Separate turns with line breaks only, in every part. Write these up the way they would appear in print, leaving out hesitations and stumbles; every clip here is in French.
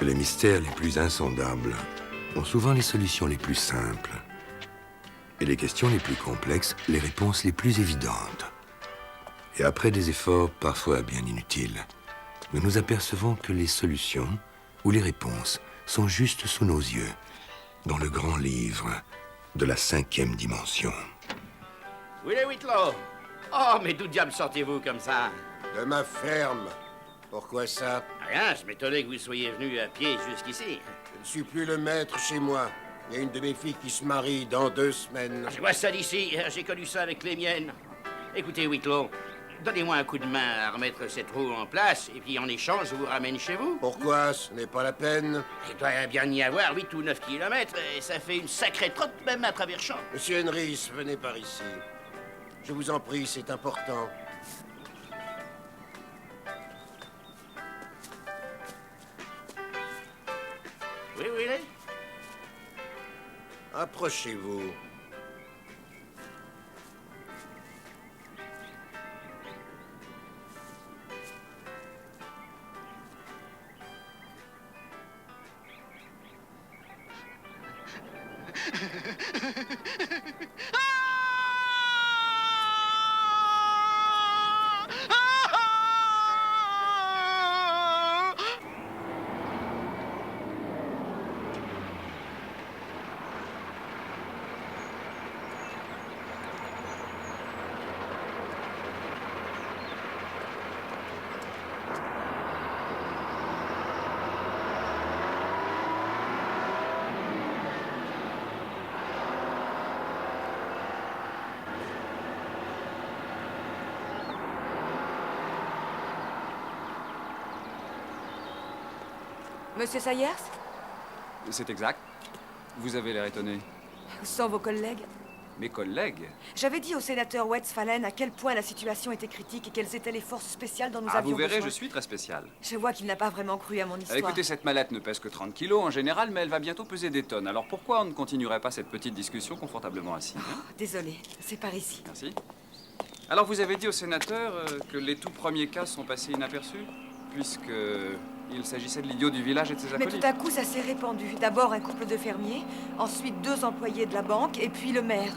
que les mystères les plus insondables ont souvent les solutions les plus simples. Et les questions les plus complexes, les réponses les plus évidentes. Et après des efforts parfois bien inutiles, nous nous apercevons que les solutions ou les réponses sont juste sous nos yeux, dans le grand livre de la 5e dimension.
Willy Whitlow! Oh, mais d'où diable sortez-vous comme ça?
De ma ferme. Pourquoi ça?
Rien, je m'étonnais que vous soyez venu à pied jusqu'ici.
Je ne suis plus le maître chez moi. Il y a une de mes filles qui se marie dans 2 semaines.
Je vois ça d'ici, j'ai connu ça avec les miennes. Écoutez, Whitlow, donnez-moi un coup de main à remettre cette roue en place, et puis en échange, je vous ramène chez vous.
Pourquoi? Ce n'est pas la peine.
Il doit bien y avoir 8 ou 9 kilomètres, et ça fait une sacrée trotte même à travers champs.
Monsieur Henrys, venez par ici. Je vous en prie, c'est important.
Oui, Willy?
Approchez-vous.
Monsieur Sayers?
C'est exact. Vous avez l'air étonné.
Où sont vos collègues?
Mes collègues?
J'avais dit au sénateur Westphalen à quel point la situation était critique et quelles étaient les forces spéciales dont nous avions
Vous verrez,
besoin.
je suis très spécial.
Je vois qu'il n'a pas vraiment cru à mon histoire.
Écoutez, cette mallette ne pèse que 30 kilos en général, mais elle va bientôt peser des tonnes. Alors pourquoi on ne continuerait pas cette petite discussion confortablement assis, hein?
Désolé, c'est par ici.
Merci. Alors vous avez dit au sénateur que les tout premiers cas sont passés inaperçus, puisque il s'agissait de l'idiot du village et de ses
Mais
acolytes.
tout à coup, ça s'est répandu. D'abord un couple de fermiers, ensuite 2 employés de la banque, et puis le maire.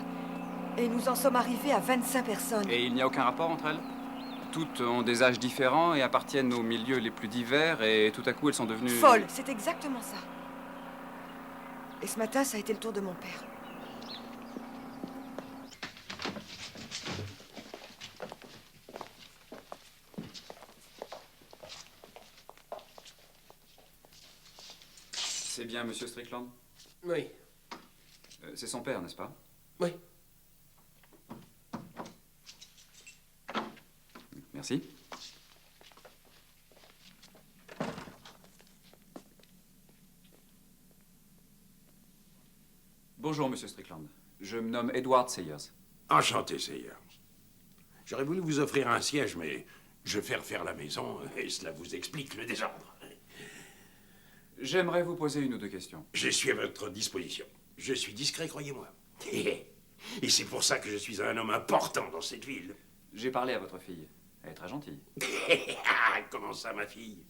Et nous en sommes arrivés à 25 personnes.
Et il n'y a aucun rapport entre elles? Toutes ont des âges différents et appartiennent aux milieux les plus divers, et tout à coup elles sont devenues...
Folles, c'est exactement ça. Et ce matin, ça a été le tour de mon père.
C'est bien Monsieur Strickland?
Oui.
C'est son père, n'est-ce pas?
Oui.
Merci. Bonjour, Monsieur Strickland. Je me nomme Edward Sayers.
Enchanté, Sayers. J'aurais voulu vous offrir un siège, mais je fais refaire la maison et cela vous explique le désordre.
J'aimerais vous poser 1 ou 2 questions.
Je suis à votre disposition. Je suis discret, croyez-moi. Et c'est pour ça que je suis un homme important dans cette ville.
J'ai parlé à votre fille. Elle est très gentille.
Comment ça, ma fille?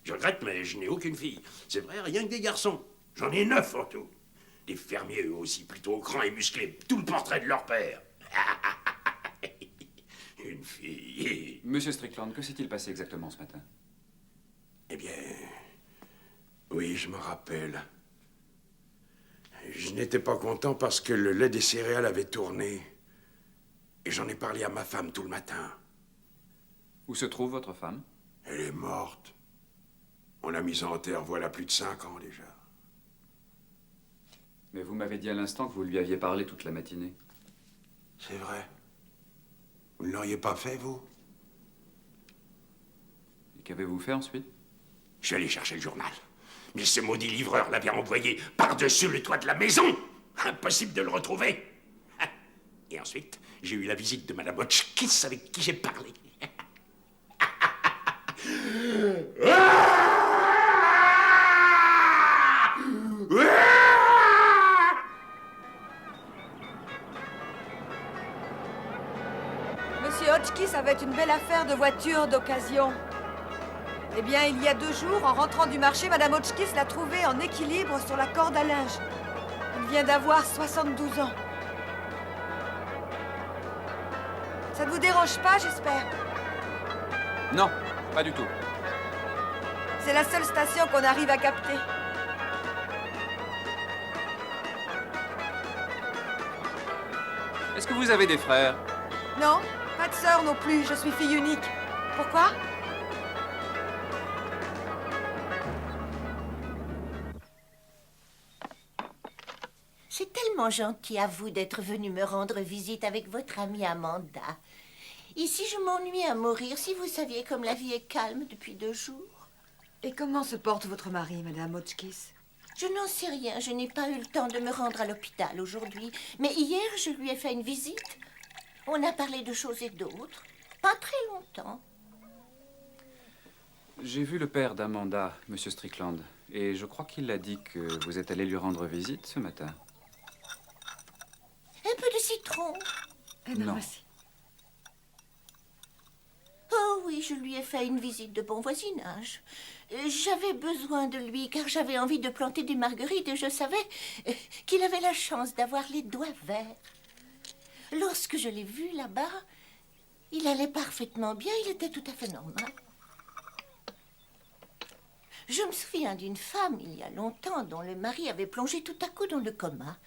Je regrette, mais je n'ai aucune fille. C'est vrai, rien que des garçons. J'en ai 9 en tout. Des fermiers, eux aussi, plutôt grands et musclés. Tout le portrait de leur père. Une fille.
Monsieur Strickland, que s'est-il passé exactement ce matin?
Eh bien... oui, je me rappelle. Je n'étais pas content parce que le lait des céréales avait tourné. Et j'en ai parlé à ma femme tout le matin.
Où se trouve votre femme?
Elle est morte. On l'a mise en terre voilà plus de 5 ans déjà.
Mais vous m'avez dit à l'instant que vous lui aviez parlé toute la matinée.
C'est vrai. Vous ne l'auriez pas fait, vous?
Et qu'avez-vous fait ensuite?
Je suis allé chercher le journal. Mais ce maudit livreur l'avait envoyé par-dessus le toit de la maison. Impossible de le retrouver. Et ensuite, j'ai eu la visite de Madame Hotchkiss avec qui j'ai parlé.
Monsieur Hotchkiss avait une belle affaire de voiture d'occasion. Eh bien, il y a 2 jours, en rentrant du marché, Madame Hotchkiss l'a trouvé en équilibre sur la corde à linge. Il vient d'avoir 72 ans. Ça ne vous dérange pas, j'espère?
Non, pas du tout.
C'est la seule station qu'on arrive à capter.
Est-ce que vous avez des frères?
Non, pas de sœur non plus, je suis fille unique. Pourquoi?
C'est tellement gentil à vous d'être venu me rendre visite avec votre amie Amanda. Ici, je m'ennuie à mourir si vous saviez comme la vie est calme depuis 2 jours.
Et comment se porte votre mari, Madame Hotchkiss?
Je n'en sais rien, je n'ai pas eu le temps de me rendre à l'hôpital aujourd'hui. Mais hier, je lui ai fait une visite. On a parlé de choses et d'autres. Pas très longtemps.
J'ai vu le père d'Amanda, Monsieur Strickland, et je crois qu'il a dit que vous êtes allé lui rendre visite ce matin.
Un peu de citron.
Non.
Merci.
Oh oui, je lui ai fait une visite de bon voisinage. J'avais besoin de lui car j'avais envie de planter des marguerites et je savais qu'il avait la chance d'avoir les doigts verts. Lorsque je l'ai vu là-bas, il allait parfaitement bien, il était tout à fait normal. Je me souviens d'une femme, il y a longtemps, dont le mari avait plongé tout à coup dans le coma.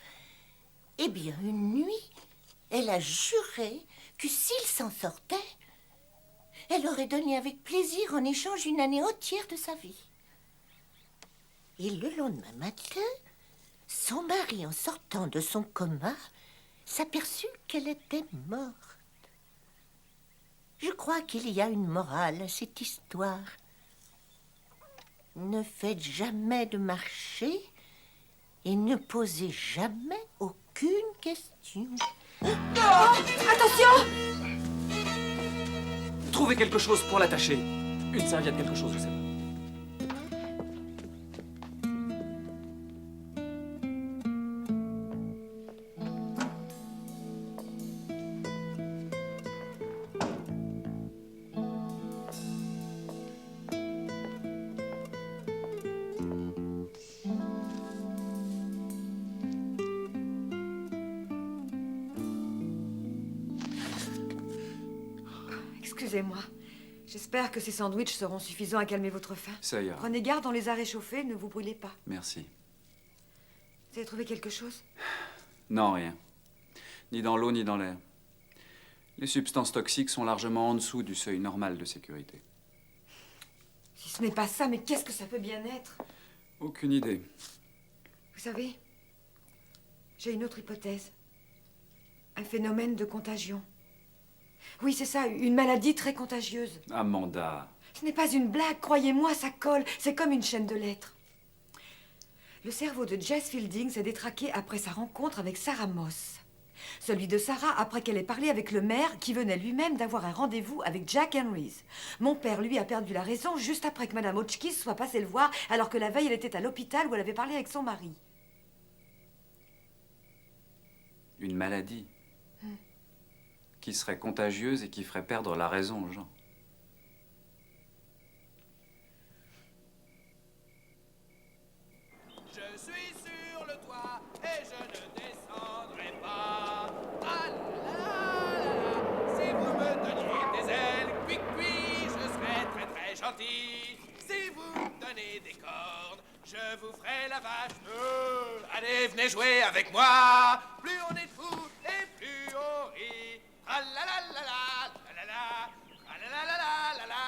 Eh bien, une nuit, elle a juré que s'il s'en sortait, elle aurait donné avec plaisir en échange une année entière de sa vie. Et le lendemain matin, son mari, en sortant de son coma, s'aperçut qu'elle était morte. Je crois qu'il y a une morale à cette histoire. Ne faites jamais de marché et ne posez jamais aucune question.
Attention!
Trouvez quelque chose pour l'attacher. Une serviette, quelque chose, je sais pas.
Excusez-moi. J'espère que ces sandwichs seront suffisants à calmer votre faim.
Ça ira.
Prenez garde, on les a réchauffés, ne vous brûlez pas.
Merci.
Vous avez trouvé quelque chose?
Non, rien. Ni dans l'eau, ni dans l'air. Les substances toxiques sont largement en dessous du seuil normal de sécurité.
Si ce n'est pas ça, mais qu'est-ce que ça peut bien être?
Aucune idée.
Vous savez, j'ai une autre hypothèse. Un phénomène de contagion. Oui, c'est ça, une maladie très contagieuse.
Amanda.
Ce n'est pas une blague, croyez-moi, ça colle. C'est comme une chaîne de lettres. Le cerveau de Jess Fielding s'est détraqué après sa rencontre avec Sarah Moss. Celui de Sarah après qu'elle ait parlé avec le maire qui venait lui-même d'avoir un rendez-vous avec Jack Henrys. Mon père, lui, a perdu la raison juste après que Madame Hotchkiss soit passée le voir alors que la veille, elle était à l'hôpital où elle avait parlé avec son mari.
Une maladie. Qui serait contagieuse et qui ferait perdre la raison aux gens.
Je suis sur le toit et je ne descendrai pas. Ah là là là là. Si vous me donniez des ailes, puis je serais très très gentil. Si vous me donnez des cornes, je vous ferai la vache. Allez, venez jouer avec moi. Plus on est de fous et plus on rit. Ah là là là là là là ah là là là là là là.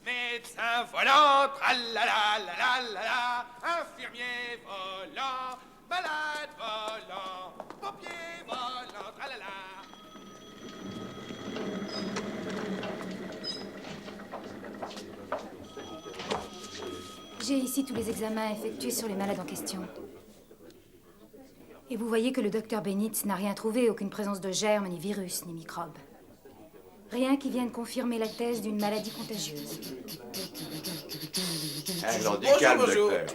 Médecin volant, tralala, la la la la, infirmier volant, malade volant, pompier volant, tralala.
J'ai ici tous les examens effectués sur les malades en question. Et vous voyez que le docteur Benitz n'a rien trouvé, aucune présence de germes, ni virus, ni microbes. Rien qui vienne confirmer la thèse d'une maladie contagieuse.
Alors, du
Bonjour,
calme,
bonjour.
docteur.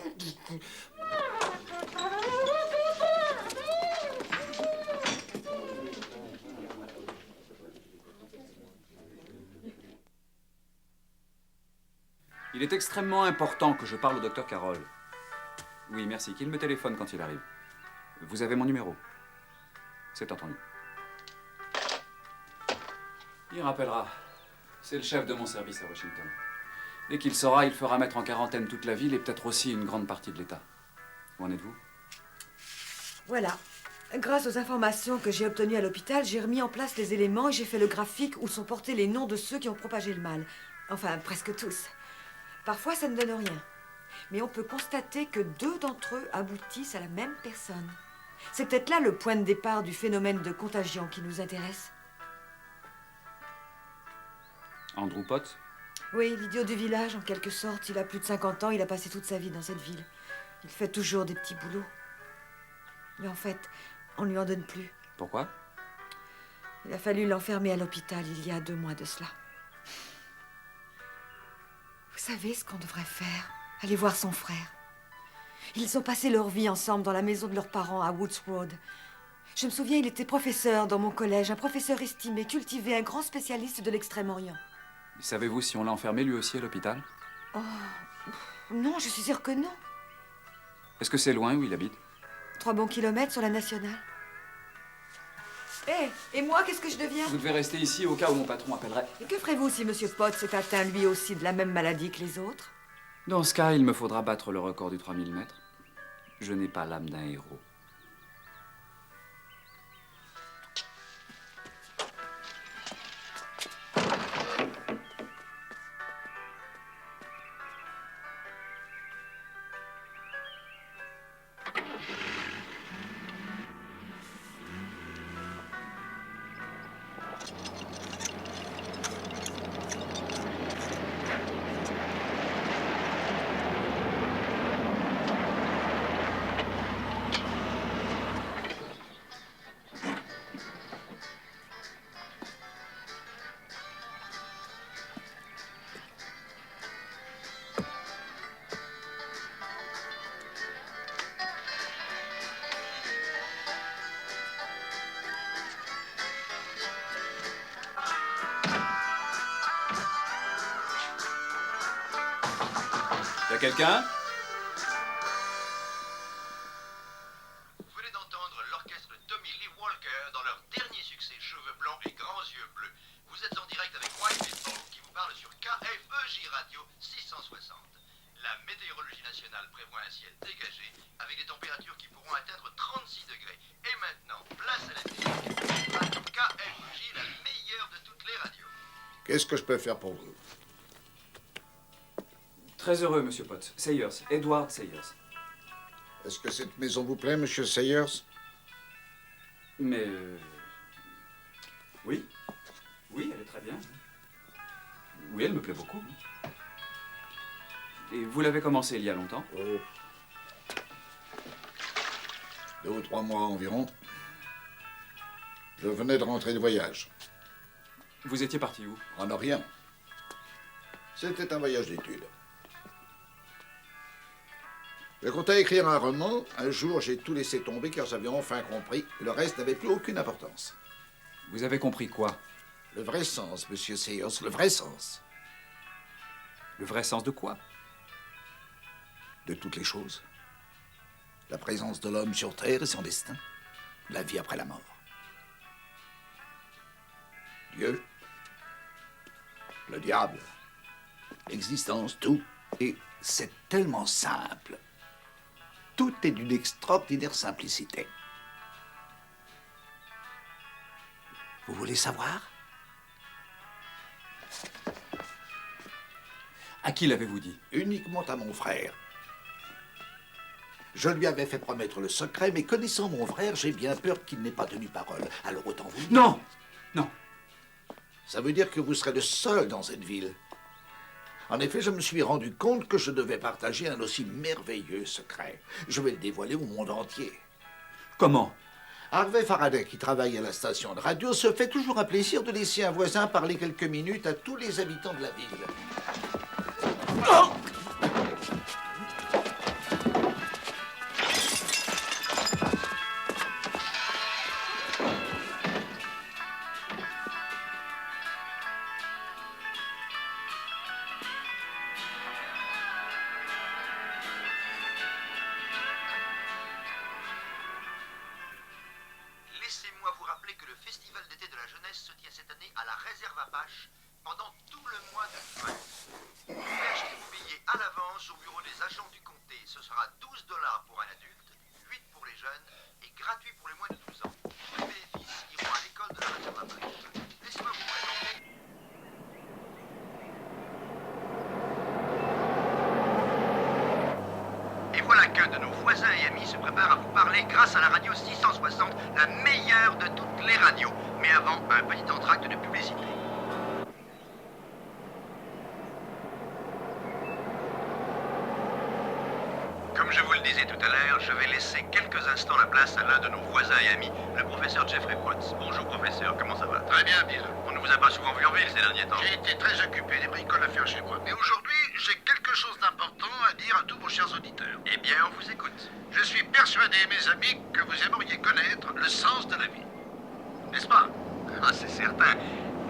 Il est extrêmement important que je parle au docteur Carroll. Oui, merci. Qu'il me téléphone quand il arrive. Vous avez mon numéro. C'est entendu. Il rappellera. C'est le chef de mon service à Washington. Dès qu'il saura, il fera mettre en quarantaine toute la ville et peut-être aussi une grande partie de l'État. Où en êtes-vous?
Voilà. Grâce aux informations que j'ai obtenues à l'hôpital, j'ai remis en place les éléments et j'ai fait le graphique où sont portés les noms de ceux qui ont propagé le mal. Enfin, presque tous. Parfois, ça ne donne rien. Mais on peut constater que 2 d'entre eux aboutissent à la même personne. C'est peut-être là le point de départ du phénomène de contagion qui nous intéresse.
Andrew Potts?
Oui, l'idiot du village, en quelque sorte. Il a plus de 50 ans, il a passé toute sa vie dans cette ville. Il fait toujours des petits boulots. Mais en fait, on ne lui en donne plus.
Pourquoi?
Il a fallu l'enfermer à l'hôpital il y a 2 mois de cela. Vous savez ce qu'on devrait faire? Aller voir son frère. Ils ont passé leur vie ensemble dans la maison de leurs parents à Woods Road. Je me souviens, il était professeur dans mon collège, un professeur estimé, cultivé, un grand spécialiste de l'Extrême-Orient.
Savez-vous si on l'a enfermé lui aussi à l'hôpital?
Oh, non, je suis sûre que non.
Est-ce que c'est loin où il habite?
3 bons kilomètres sur la nationale. Hé, et moi, qu'est-ce que je deviens?
Vous devez rester ici au cas où mon patron appellerait.
Et que ferez-vous si M. Potts est atteint lui aussi de la même maladie que les autres?
Dans ce cas, il me faudra battre le record du 3000 mètres. Je n'ai pas l'âme d'un héros. Y a quelqu'un?
Vous venez d'entendre l'orchestre Tommy Lee Walker dans leur dernier succès, Cheveux blancs et grands yeux bleus. Vous êtes en direct avec White Pitbull qui vous parle sur KFEJ Radio 660. La météorologie nationale prévoit un ciel dégagé avec des températures qui pourront atteindre 36 degrés. Et maintenant, place à la musique. Radio KFEJ, la meilleure de toutes les radios.
Qu'est-ce que je peux faire pour vous?
Très heureux, Monsieur Potts. Sayers, Edward Sayers.
Est-ce que cette maison vous plaît, Monsieur Sayers?
Mais... Oui. Oui, elle est très bien. Oui, elle me plaît beaucoup. Et vous l'avez commencé il y a longtemps?
Oh. 2 ou 3 mois environ. Je venais de rentrer de voyage.
Vous étiez parti où?
En Orient. C'était un voyage d'études. Je comptais écrire un roman. Un jour, j'ai tout laissé tomber car j'avais enfin compris que le reste n'avait plus aucune importance.
Vous avez compris quoi?
Le vrai sens, Monsieur Sayers, le vrai sens.
Le vrai sens de quoi?
De toutes les choses. La présence de l'homme sur Terre et son destin. La vie après la mort. Dieu. Le diable. L'existence, tout. Et c'est tellement simple. Tout est d'une extraordinaire simplicité. Vous voulez savoir?
À qui l'avez-vous dit?
Uniquement à mon frère. Je lui avais fait promettre le secret, mais connaissant mon frère, j'ai bien peur qu'il n'ait pas tenu parole. Alors autant vous dire.
Non! Non!
Ça veut dire que vous serez le seul dans cette ville. En effet, je me suis rendu compte que je devais partager un aussi merveilleux secret. Je vais le dévoiler au monde entier.
Comment?
Harvey Faraday, qui travaille à la station de radio, se fait toujours un plaisir de laisser un voisin parler quelques minutes à tous les habitants de la ville. Oh!
sera 12 $ pour un adulte, 8 pour les jeunes et gratuit pour les moins de 12 ans. Les bénéfices iront à l'école de la réservatrice. Laissez-moi vous présenter. Et voilà que de nos voisins et amis se préparent à vous parler grâce à la radio 660, la meilleure de toutes les radios. Mais avant, un petit entracte de publicité. Comme je vous le disais tout à l'heure, je vais laisser quelques instants la place à l'un de nos voisins et amis, le professeur Jeffrey Watts. Bonjour professeur, comment ça va? Très bien, Bill. On ne vous a pas souvent vu en ville ces derniers temps. J'ai été très occupé, des bricoles à faire chez moi. Mais aujourd'hui, j'ai quelque chose d'important à dire à tous vos chers auditeurs. Eh bien, on vous écoute. Je suis persuadé, mes amis, que vous aimeriez connaître le sens de la vie. N'est-ce pas? Ah, c'est certain.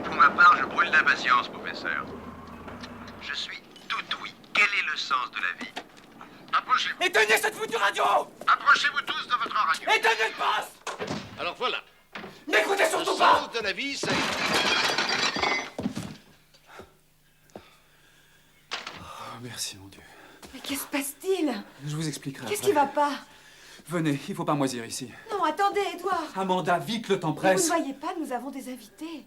Pour ma part, je brûle d'impatience, professeur. Je suis tout oui. Quel est le sens de la vie? Approchez-vous.
Éteignez cette foutue radio!
Approchez-vous tous de votre radio.
Éteignez le poste!
Alors voilà.
N'écoutez
Le
surtout pas!
sens de la vie, c'est...
Oh, merci, mon Dieu.
Mais qu'est-ce qui se passe-t-il?
Je vous expliquerai.
Qu'est-ce
après.
qui va pas?
Venez, il faut pas moisir ici.
Non, attendez, Edouard.
Amanda, vite, le temps
Mais vous
presse.
ne voyez pas, nous avons des invités.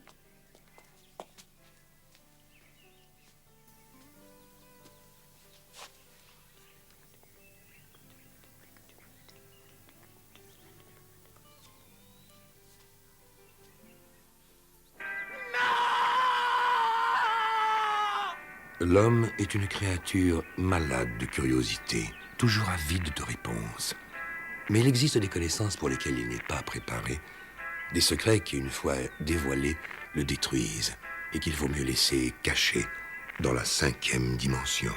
L'homme est une créature malade de curiosité, toujours avide de réponses. Mais il existe des connaissances pour lesquelles il n'est pas préparé, des secrets qui, une fois dévoilés, le détruisent et qu'il vaut mieux laisser caché dans la 5e dimension.